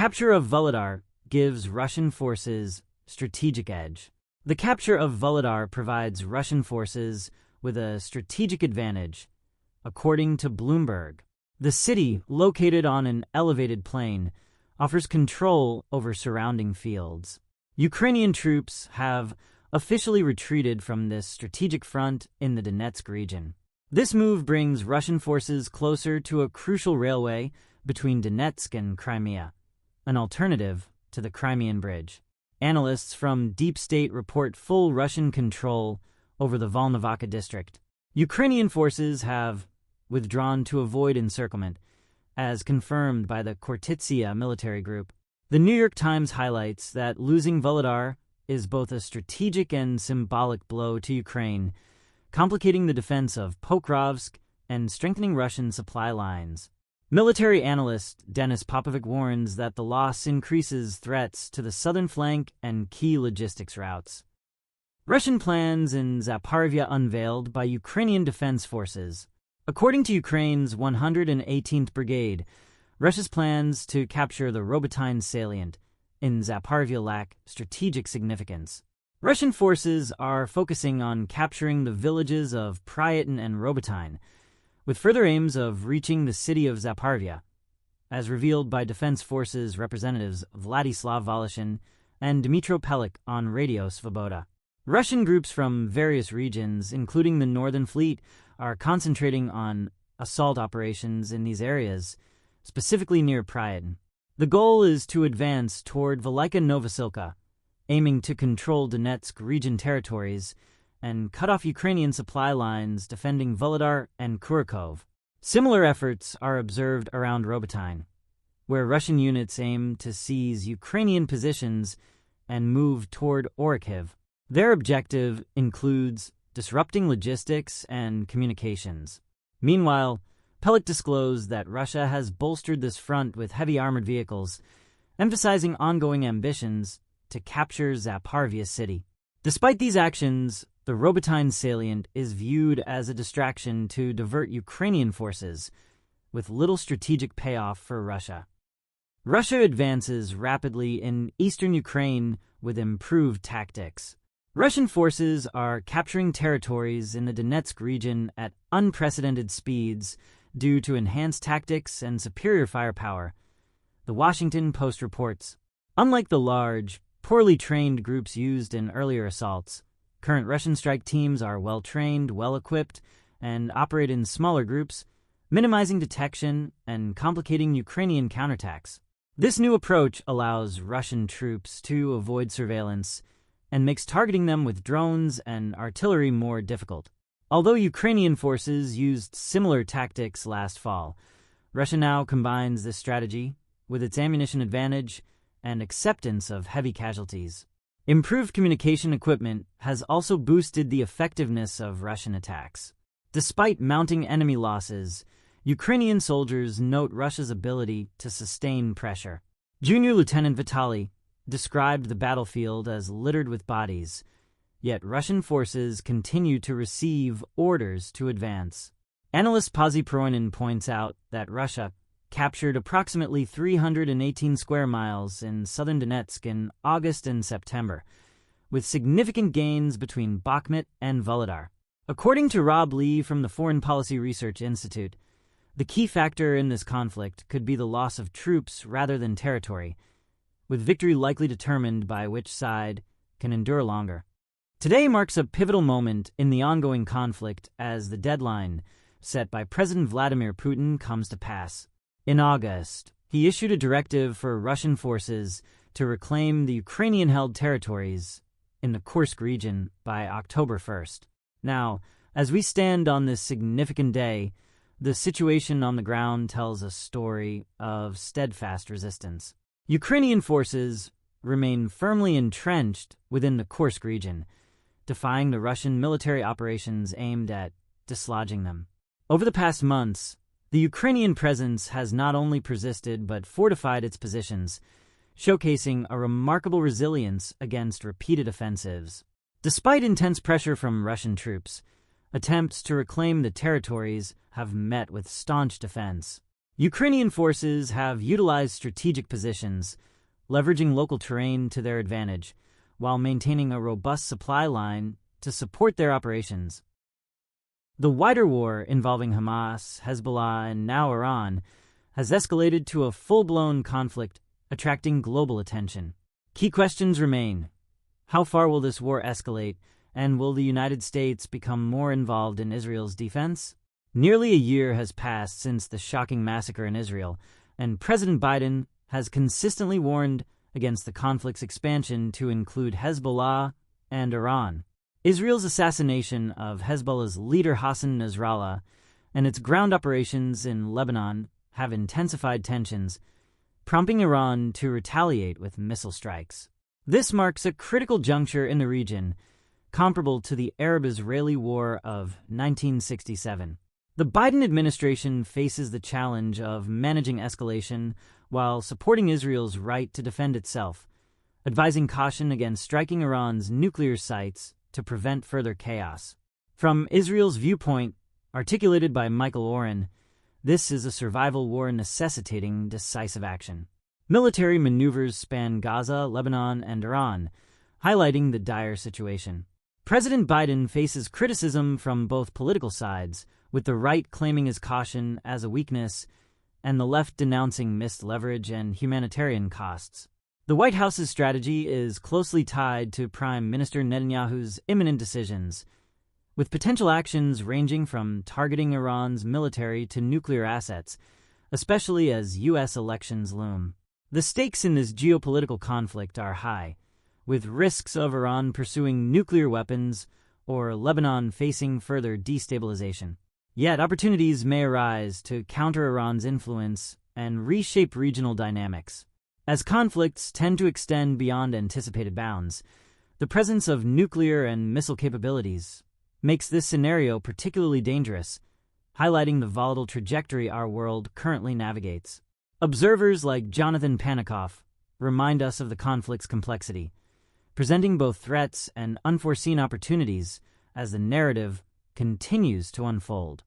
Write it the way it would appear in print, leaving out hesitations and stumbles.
capture of Vuhledar gives Russian forces strategic edge. The capture of Vuhledar provides Russian forces with a strategic advantage, according to Bloomberg. The city, located on an elevated plain, offers control over surrounding fields. Ukrainian troops have officially retreated from this strategic front in the Donetsk region. This move brings Russian forces closer to a crucial railway between Donetsk and Crimea, an alternative to the Crimean Bridge. Analysts from Deep State report full Russian control over the Volnovakha district. Ukrainian forces have withdrawn to avoid encirclement, as confirmed by the Pryiutne military group. The New York Times highlights that losing Vuhledar is both a strategic and symbolic blow to Ukraine, complicating the defense of Pokrovsk and strengthening Russian supply lines. Military analyst Denis Popovic warns that the loss increases threats to the southern flank and key logistics routes. Russian plans in Zaporizhzhia unveiled by Ukrainian defense forces. According to Ukraine's 118th Brigade, Russia's plans to capture the Robotyne salient in Zaporizhzhia lack strategic significance. Russian forces are focusing on capturing the villages of Pryiutne and Robotyne, with further aims of reaching the city of Zaporizhzhia, as revealed by Defense Forces representatives Vladislav Voloshin and Dmytro Pelik on Radio Svoboda. Russian groups from various regions, including the Northern Fleet, are concentrating on assault operations in these areas, specifically near Pryiutne. The goal is to advance toward Velika Novosilka, aiming to control Donetsk region territories and cut off Ukrainian supply lines defending Vuhledar and Kursk. Similar efforts are observed around Robotyne, where Russian units aim to seize Ukrainian positions and move toward Orikhiv. Their objective includes disrupting logistics and communications. Meanwhile, Pelik disclosed that Russia has bolstered this front with heavy armored vehicles, emphasizing ongoing ambitions to capture Zaporizhzhia city. Despite these actions, the Robotyne salient is viewed as a distraction to divert Ukrainian forces, with little strategic payoff for Russia. Russia advances rapidly in eastern Ukraine with improved tactics. Russian forces are capturing territories in the Donetsk region at unprecedented speeds due to enhanced tactics and superior firepower, the Washington Post reports. Unlike the large, poorly trained groups used in earlier assaults, current Russian strike teams are well-trained, well-equipped, and operate in smaller groups, minimizing detection and complicating Ukrainian counterattacks. This new approach allows Russian troops to avoid surveillance and makes targeting them with drones and artillery more difficult. Although Ukrainian forces used similar tactics last fall, Russia now combines this strategy with its ammunition advantage and acceptance of heavy casualties. Improved communication equipment has also boosted the effectiveness of Russian attacks. Despite mounting enemy losses, Ukrainian soldiers note Russia's ability to sustain pressure. Junior Lieutenant Vitaly described the battlefield as littered with bodies, yet Russian forces continue to receive orders to advance. Analyst Pasi Pryiutne points out that Russia captured approximately 318 square miles in southern Donetsk in August and September, with significant gains between Bakhmut and Vuhledar. According to Rob Lee from the Foreign Policy Research Institute, the key factor in this conflict could be the loss of troops rather than territory, with victory likely determined by which side can endure longer. Today marks a pivotal moment in the ongoing conflict as the deadline set by President Vladimir Putin comes to pass. In August, he issued a directive for Russian forces to reclaim the Ukrainian-held territories in the Kursk region by October 1st. Now, as we stand on this significant day, the situation on the ground tells a story of steadfast resistance. Ukrainian forces remain firmly entrenched within the Kursk region, defying the Russian military operations aimed at dislodging them. Over the past months, the Ukrainian presence has not only persisted but fortified its positions, showcasing a remarkable resilience against repeated offensives. Despite intense pressure from Russian troops, attempts to reclaim the territories have met with staunch defense. Ukrainian forces have utilized strategic positions, leveraging local terrain to their advantage, while maintaining a robust supply line to support their operations. The wider war involving Hamas, Hezbollah, and now Iran has escalated to a full-blown conflict, attracting global attention. Key questions remain. How far will this war escalate, and will the United States become more involved in Israel's defense? Nearly a year has passed since the shocking massacre in Israel, and President Biden has consistently warned against the conflict's expansion to include Hezbollah and Iran. Israel's assassination of Hezbollah's leader Hassan Nasrallah and its ground operations in Lebanon have intensified tensions, prompting Iran to retaliate with missile strikes. This marks a critical juncture in the region, comparable to the Arab-Israeli War of 1967. The Biden administration faces the challenge of managing escalation while supporting Israel's right to defend itself, advising caution against striking Iran's nuclear sites to prevent further chaos. From Israel's viewpoint, articulated by Michael Oren, this is a survival war necessitating decisive action. Military maneuvers span Gaza, Lebanon, and Iran, highlighting the dire situation. President Biden faces criticism from both political sides, with the right claiming his caution as a weakness and the left denouncing missed leverage and humanitarian costs. The White House's strategy is closely tied to Prime Minister Netanyahu's imminent decisions, with potential actions ranging from targeting Iran's military to nuclear assets, especially as U.S. elections loom. The stakes in this geopolitical conflict are high, with risks of Iran pursuing nuclear weapons or Lebanon facing further destabilization. Yet opportunities may arise to counter Iran's influence and reshape regional dynamics. As conflicts tend to extend beyond anticipated bounds, the presence of nuclear and missile capabilities makes this scenario particularly dangerous, highlighting the volatile trajectory our world currently navigates. Observers like Jonathan Panikoff remind us of the conflict's complexity, presenting both threats and unforeseen opportunities as the narrative continues to unfold.